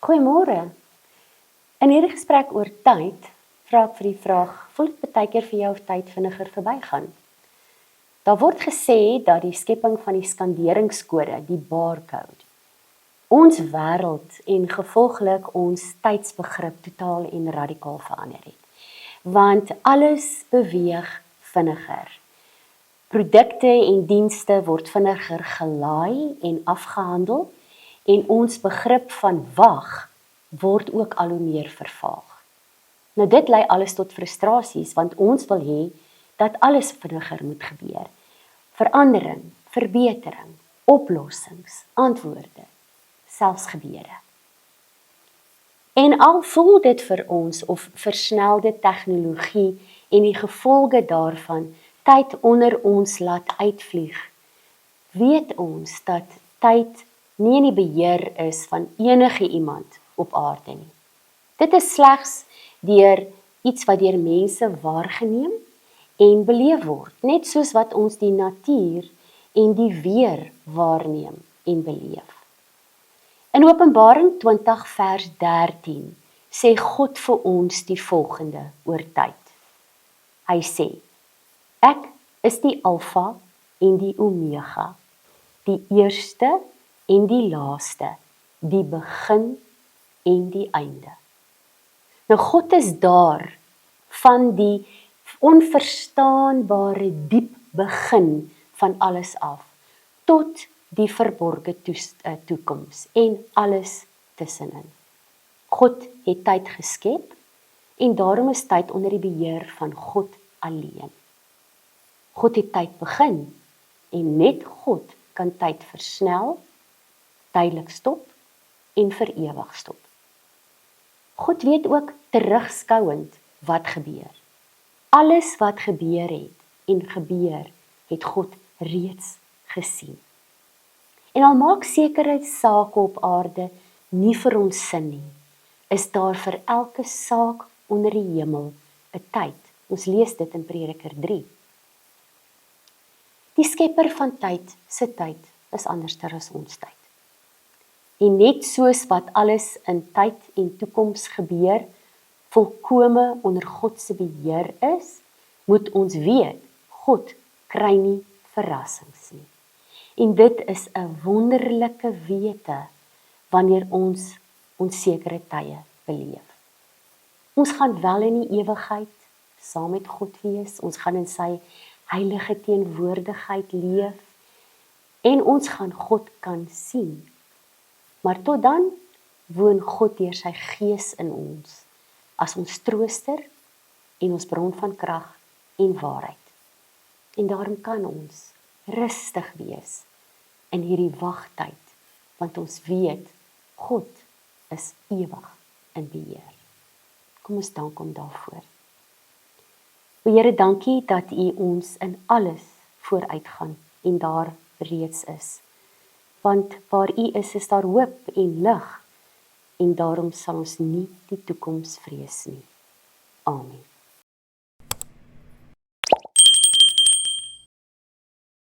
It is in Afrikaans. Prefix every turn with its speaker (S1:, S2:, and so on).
S1: Goeiemôre. In hierdie gesprek oor tyd, vra ek vir die vraag, voel dit baie keer vir jou of tyd vinniger verbygaan? Daar word gesê dat die skepping van die skanderingskode, die barcode, ons wêreld en gevolglik ons tydsbegrip totaal en radikaal verander het. Want alles beweeg vinniger. Produkte en dienste word vinniger gelaai en afgehandel en ons begrip van wag word ook al hoe meer vervaag. Nou dit lei alles tot frustrasies want ons wil hê dat alles vinniger moet gebeur. Verandering, verbetering, oplossings, antwoorde, selfs gebeure. En al voel dit vir ons of versnelde tegnologie en die gevolge daarvan tyd onder ons laat uitvlieg, weet ons dat tyd nie in die beheer is van enige iemand op aarde nie. Dit is slegs deur iets wat deur mense waargeneem en beleef word, net soos wat ons die natuur en die weer waarneem en beleef. In Openbaring 20 vers 13 sê God vir ons die volgende oor tyd. Hy sê, ek is die Alfa en die Omega, die eerste en die laaste, die begin en die einde. Nou God is daar van die onverstaanbare diep begin van alles af, tot die verborgde toekoms en alles tussenin. God het tyd geskep en daarom is tyd onder die beheer van God alleen. God het tyd begin en net God kan tyd versnel, tydelik stop en vir ewig stop. God weet ook terugskouend wat gebeur. Alles wat gebeur het en gebeur, het God reeds gesien. En al maak sekere sake op aarde nie vir ons sin nie, is daar vir elke saak onder die hemel 'n tyd. Ons lees dit in Prediker 3. Die skepper van tyd, se tyd, is anderster as ons tyd. En net soos wat alles in tyd en toekoms gebeur, volkome onder God se beheer is, moet ons weet, God kry nie verrassings nie. En dit is 'n wonderlike wete wanneer ons onsekere tye beleef. Ons gaan wel in die ewigheid saam met God wees, ons gaan in sy heilige teenwoordigheid leef en ons gaan God kan sien. Maar tot dan woon God deur sy gees in ons, as ons trooster en ons bron van krag en waarheid. En daarom kan ons rustig wees in hierdie wagtyd, want ons weet, God is ewig in beheer. Kom ons dank hom daarvoor. O Here, dankie dat U ons in alles vooruitgaan en daar reeds is. Want waar U is daar hoop en lig, en daarom sal ons nie die toekoms vrees nie. Amen.